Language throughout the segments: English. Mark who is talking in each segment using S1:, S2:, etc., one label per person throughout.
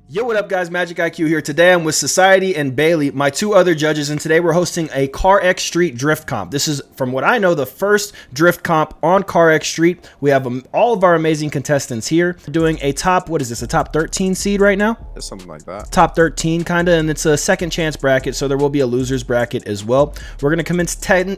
S1: Yo, what up guys, MxgicIQ here. Today I'm with Society and Bailey, my two other judges, and today we're hosting a CarX Street Drift Comp. This is, from what I know, the first drift comp on CarX Street. We have all of our amazing contestants here. We're doing a top, what is this, a top 13 seed right now?
S2: Something like that.
S1: Top 13 kind of, and it's a second chance bracket, so there will be a loser's bracket as well. We're going to commence 10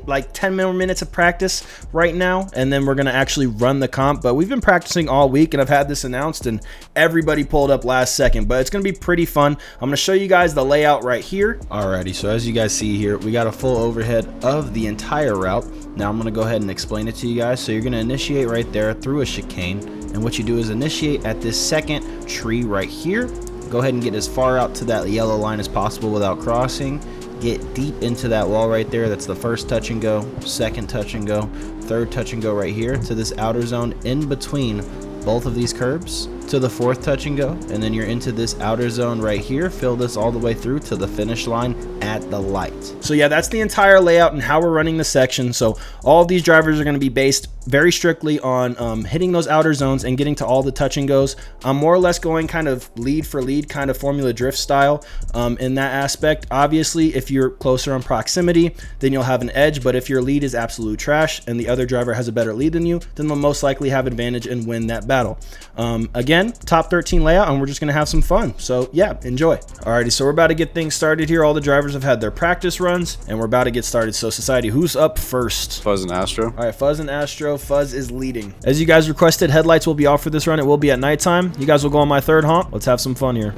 S1: more minutes of practice right now, and then we're going to actually run the comp. But we've been practicing all week, and I've had this announced, and everybody pulled up last second. But it's going to be pretty fun. I'm going to show you guys the layout right here. Alrighty, so as you guys see here, we got a full overhead of the entire route. Now I'm going to go ahead and explain it to you guys. So you're going to initiate right there through a chicane, and what you do is initiate at this second tree right here. Go ahead and get as far out to that yellow line as possible without crossing. Get deep into that wall right there. That's the first touch and go, second touch and go, third touch and go right here to this outer zone in between both of these curbs, to the fourth touch and go, and then you're into this outer zone right here. Fill this all the way through to the finish line at the light. So yeah, that's the entire layout and how we're running the section. So all of these drivers are going to be based very strictly on hitting those outer zones and getting to all the touch and goes. I'm more or less going kind of lead for lead, kind of Formula Drift style in that aspect. Obviously, if you're closer on proximity, then you'll have an edge, but if your lead is absolute trash and the other driver has a better lead than you, then they'll most likely have advantage and win that battle. Again, top 13 layout, and we're just gonna have some fun. So yeah, enjoy. Alrighty, so we're about to get things started here. All the drivers have had their practice runs, and we're about to get started. So Society, who's up first?
S2: Fuzz and Astro.
S1: All right, Fuzz and Astro. Fuzz is leading. As you guys requested, headlights will be off for this run. It will be at nighttime. You guys will go on my third honk. Let's have some fun here.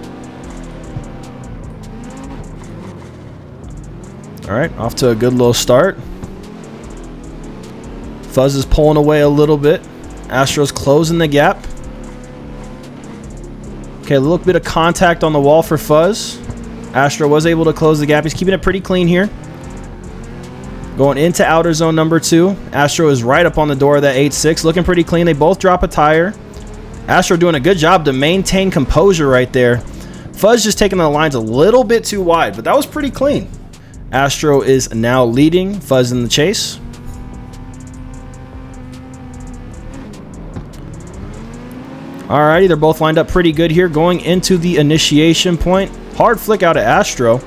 S1: All right, off to a good little start. Fuzz is pulling away a little bit. Astro's closing the gap. Okay, a little bit of contact on the wall for Fuzz. Astro was able to close the gap. He's keeping it pretty clean here. Going into outer zone number 2. Astro is right up on the door of that 8.6. Looking pretty clean. They both drop a tire. Astro doing a good job to maintain composure right there. Fuzz just taking the lines a little bit too wide, but that was pretty clean. Astro is now leading. Fuzz in the chase. Alrighty, they're both lined up pretty good here. Going into the initiation point. Hard flick out of Astro.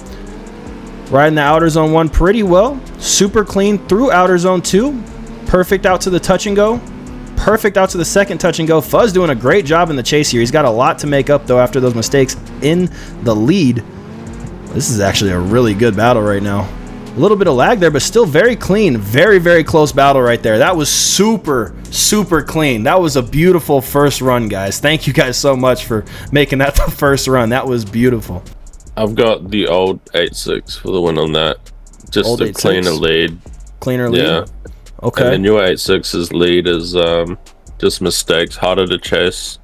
S1: Right in the outer zone 1 pretty well. Super clean through outer zone 2. Perfect out to the touch and go. Perfect out to the second touch and go. Fuzz doing a great job in the chase here. He's got a lot to make up though after those mistakes in the lead. This is actually a really good battle right now. A little bit of lag there, but still very clean. Very, very close battle right there. That was super, super clean. That was a beautiful first run, guys. Thank you guys so much for making that the first run. That was beautiful.
S3: I've got the old 8.6 for the win on that. Just old a cleaner lead.
S1: Cleaner lead? Yeah. Okay.
S3: And the new 8.6's lead is just mistakes, harder to chase.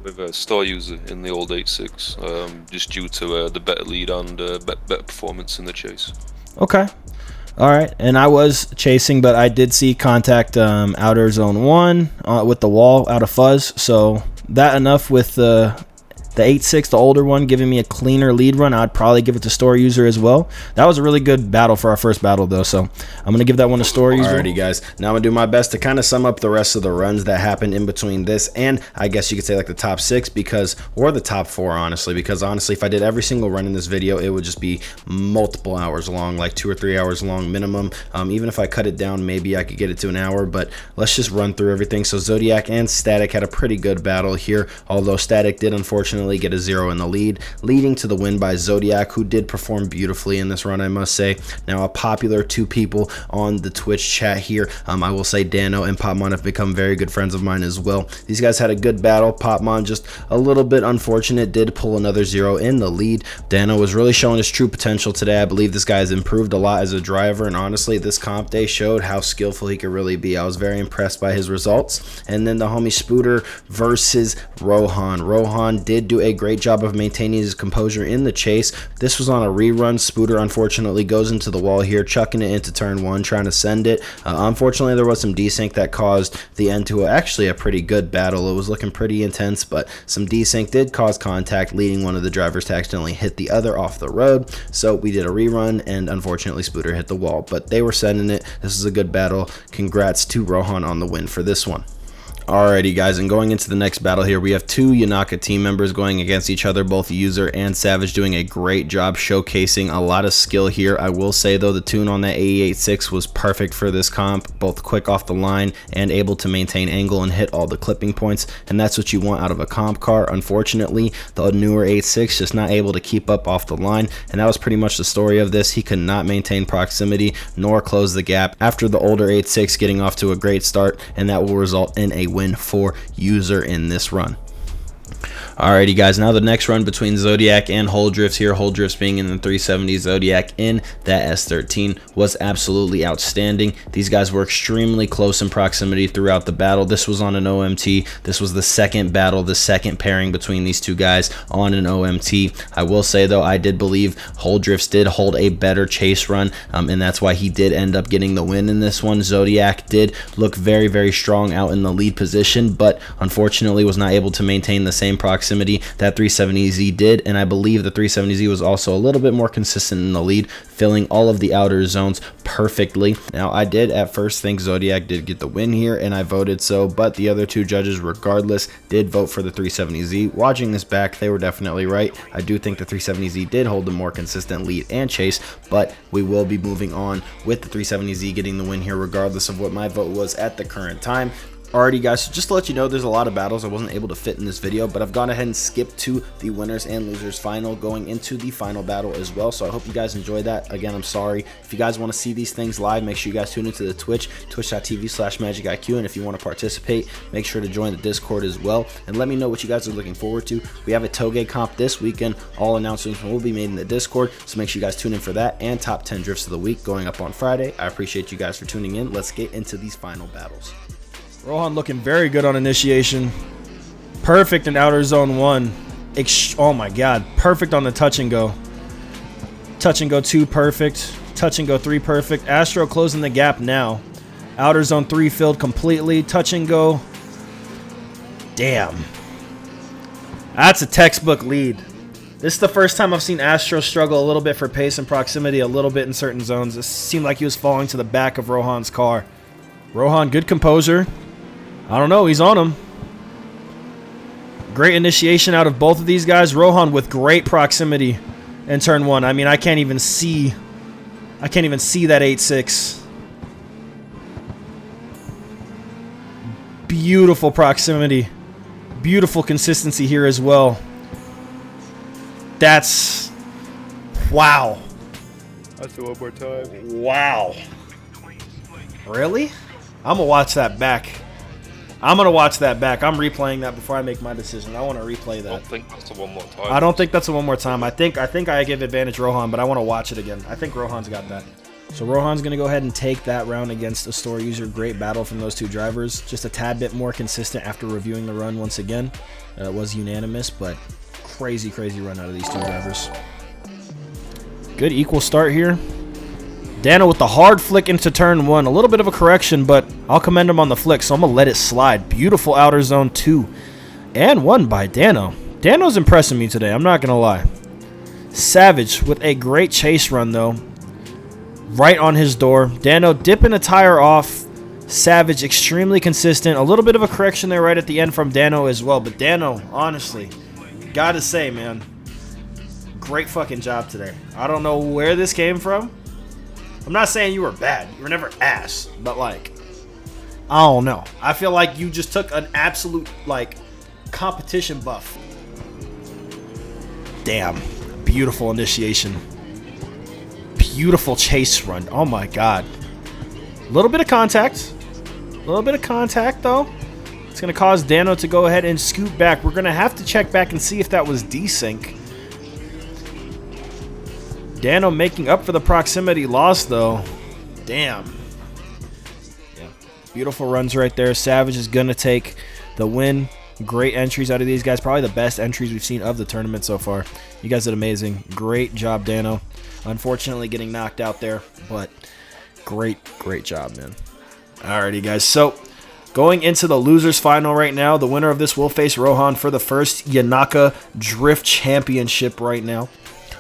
S4: With a star user in the old 8.6, just due to the better lead and better performance in the chase.
S1: Okay. All right. And I was chasing, but I did see contact outer zone 1 with the wall out of Fuzz. So that enough with the 8.6, the older one, giving me a cleaner lead run. I'd probably give it to store user as well. That was a really good battle for our first battle though, so I'm gonna give that one to store user.
S5: Alrighty guys, now I'm gonna do my best to kind of sum up the rest of the runs that happened in between this and I guess you could say like the top 6 or the top 4 honestly, because honestly if I did every single run in this video it would just be multiple hours long, like 2 or 3 hours long minimum. Even if I cut it down maybe I could get it to an hour, but let's just run through everything. So Zodiac and Static had a pretty good battle here, although Static did unfortunately get a 0 in the lead, leading to the win by Zodiac, who did perform beautifully in this run, I must say. Now, a popular 2 people on the Twitch chat here, I will say Dano and Popmon have become very good friends of mine as well. These guys had a good battle. Popmon just a little bit unfortunate, did pull another 0 in the lead. Dano was really showing his true potential today. I believe this guy has improved a lot as a driver, and honestly, this comp day showed how skillful he could really be. I was very impressed by his results. And then the homie Spooter versus Rohan. Rohan did do a great job of maintaining his composure in the chase. This was on a rerun. Spooter unfortunately goes into the wall here, chucking it into turn 1, trying to send it. Unfortunately, there was some desync that caused the end to actually a pretty good battle. It was looking pretty intense, but some desync did cause contact, leading one of the drivers to accidentally hit the other off the road. So we did a rerun, and unfortunately Spooter hit the wall, but they were sending it. This is a good battle. Congrats to Rohan on the win for this one. Alrighty guys, and going into the next battle here, we have two Yanaka team members going against each other, both User and Savage doing a great job showcasing a lot of skill here. I will say though, the tune on that AE86 was perfect for this comp, both quick off the line and able to maintain angle and hit all the clipping points, and that's what you want out of a comp car. Unfortunately, the newer 86 just not able to keep up off the line, and that was pretty much the story of this. He could not maintain proximity nor close the gap after the older 86 getting off to a great start, and that will result in a win for User in this run. Alrighty guys, now the next run between Zodiac and Holdrifts here. Holdrifts being in the 370, Zodiac in that S13 was absolutely outstanding. These guys were extremely close in proximity throughout the battle. This was on an OMT. This was the second battle, the second pairing between these two guys on an OMT. I will say though, I did believe Holdrifts did hold a better chase run, and that's why he did end up getting the win in this one. Zodiac did look very, very strong out in the lead position, but unfortunately was not able to maintain the same proximity that 370Z did, and I believe the 370Z was also a little bit more consistent in the lead, filling all of the outer zones perfectly. Now, I did at first think Zodiac did get the win here, and I voted so, but the other two judges, regardless, did vote for the 370Z. Watching this back, they were definitely right. I do think the 370Z did hold a more consistent lead and chase, but we will be moving on with the 370Z getting the win here, regardless of what my vote was at the current time. Alrighty guys, so just to let you know, there's a lot of battles I wasn't able to fit in this video, but I've gone ahead and skipped to the winners and losers final, going into the final battle as well. So I hope you guys enjoy that. Again, I'm sorry. If you guys want to see these things live, make sure you guys tune into the Twitch, twitch.tv/MxgicIQ, and if you want to participate, make sure to join the Discord as well, and let me know what you guys are looking forward to. We have a Toge comp this weekend. All announcements will be made in the Discord, so make sure you guys tune in for that, and top 10 drifts of the week going up on Friday. I appreciate you guys for tuning in. Let's get into these final battles.
S1: Rohan looking very good on initiation. Perfect in outer zone 1. Oh my god. Perfect on the touch and go. Touch and go 2 perfect. Touch and go 3 perfect. Astro closing the gap now. Outer zone 3 filled completely. Touch and go. Damn. That's a textbook lead. This is the first time I've seen Astro struggle a little bit for pace and proximity, a little bit in certain zones. It seemed like he was falling to the back of Rohan's car. Rohan, good composure. I don't know, he's on him. Great initiation out of both of these guys. Rohan with great proximity in turn 1. I mean, I can't even see that 8.6. Beautiful proximity. Beautiful consistency here as well. That's wow.
S4: I'll do it one more time.
S1: Wow. Really? I'm gonna watch that back. I'm replaying that before I make my decision. I want to replay that.
S4: I don't think that's a one more time.
S1: I don't think that's a one more time. I think I give advantage Rohan, but I want to watch it again. I think Rohan's got that. So Rohan's going to go ahead and take that round against a store user. Great battle from those two drivers. Just a tad bit more consistent after reviewing the run once again. It was unanimous, but crazy, crazy run out of these two drivers. Good equal start here. Dano with the hard flick into turn 1. A little bit of a correction, but I'll commend him on the flick, so I'm going to let it slide. Beautiful outer zone 2. And 1 by Dano. Dano's impressing me today, I'm not going to lie. Savage with a great chase run, though. Right on his door. Dano dipping a tire off. Savage extremely consistent. A little bit of a correction there right at the end from Dano as well. But Dano, honestly, gotta say, man, great fucking job today. I don't know where this came from. I'm not saying you were bad. You were never ass. But, like, I don't know. I feel like you just took an absolute, like, competition buff. Damn. Beautiful initiation. Beautiful chase run. Oh, my God. A little bit of contact. A little bit of contact, though. It's going to cause Dano to go ahead and scoot back. We're going to have to check back and see if that was desync. Dano making up for the proximity loss, though. Damn. Yeah. Beautiful runs right there. Savage is going to take the win. Great entries out of these guys. Probably the best entries we've seen of the tournament so far. You guys did amazing. Great job, Dano. Unfortunately, getting knocked out there, but great, great job, man. Alrighty, guys. So, going into the losers final right now, the winner of this will face Rohan for the first Yanaka Drift Championship right now.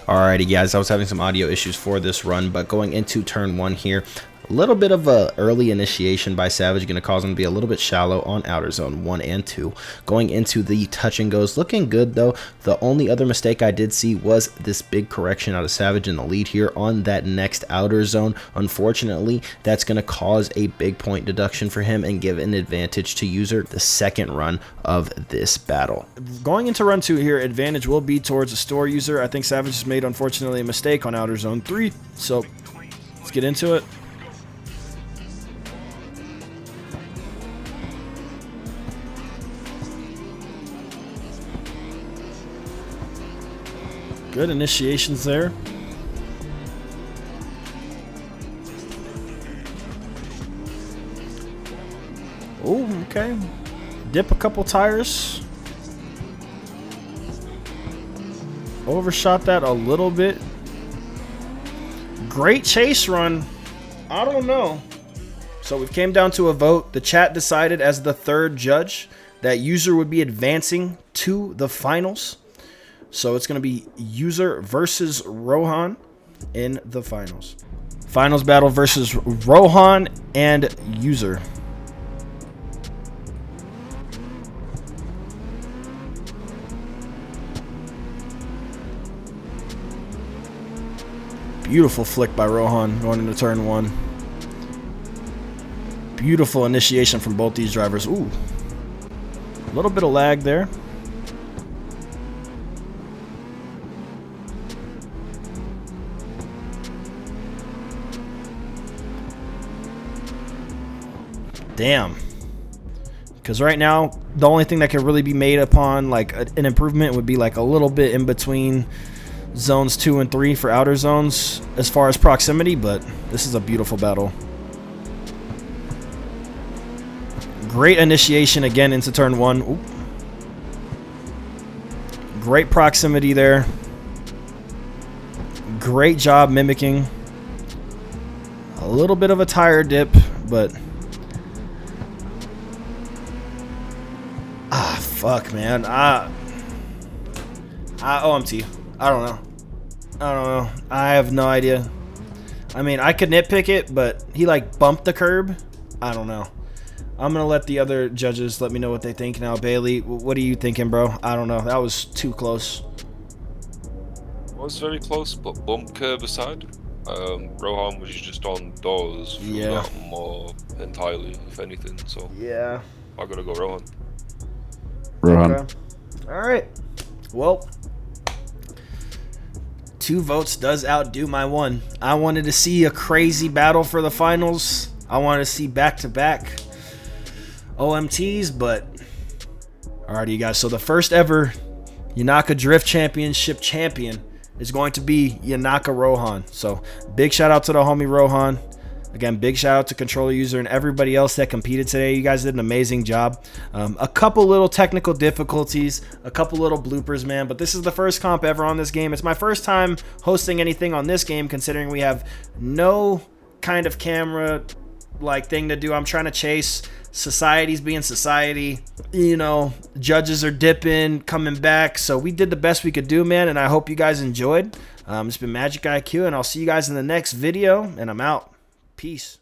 S5: Alrighty guys, I was having some audio issues for this run, but going into turn 1 here, A little bit of a early initiation by Savage, going to cause him to be a little bit shallow on outer zone 1 and 2. Going into the touch and goes, looking good though. The only other mistake I did see was this big correction out of Savage in the lead here on that next outer zone. Unfortunately, that's going to cause a big point deduction for him and give an advantage to user the second run of this battle.
S1: Going into run 2 here, advantage will be towards the store user. I think Savage has made, unfortunately, a mistake on outer zone 3. So let's get into it. Good initiations there. Oh, okay. Dip a couple tires. Overshot that a little bit. Great chase run. I don't know. So we came down to a vote. The chat decided as the third judge that user would be advancing to the finals. So it's going to be user versus Rohan in the finals. Finals battle versus Rohan and user. Beautiful flick by Rohan going into turn 1. Beautiful initiation from both these drivers. Ooh. A little bit of lag there. Damn. Because right now, the only thing that could really be made upon like an improvement would be like a little bit in between zones 2 and 3 for outer zones as far as proximity, but this is a beautiful battle. Great initiation again into turn 1. Ooh. Great proximity there. Great job mimicking. A little bit of a tire dip, but fuck, man. OMT. I don't know. I have no idea. I mean, I could nitpick it, but he like bumped the curb. I don't know. I'm gonna let the other judges let me know what they think now. Bailey, what are you thinking, bro? I don't know. That was too close.
S4: It was very close, but bump curb aside, Rohan was just on doors.
S1: Yeah.
S4: More entirely, if anything. So
S1: yeah,
S4: I gotta go Rohan.
S3: Rohan.
S1: Okay. All right. Well, 2 votes does outdo my 1. I wanted to see a crazy battle for the finals. I wanted to see back-to-back OMTs, but alrighty, you guys. So the first ever Yanaka Drift Championship champion is going to be Yanaka Rohan. So big shout out to the homie Rohan. Again, big shout out to controller user and everybody else that competed today. You guys did an amazing job. A couple little technical difficulties, a couple little bloopers, man. But this is the first comp ever on this game. It's my first time hosting anything on this game, considering we have no kind of camera like thing to do. I'm trying to chase. Society's being society. You know, judges are dipping, coming back. So we did the best we could do, man. And I hope you guys enjoyed. It's been MxgicIQ, and I'll see you guys in the next video. And I'm out. Peace.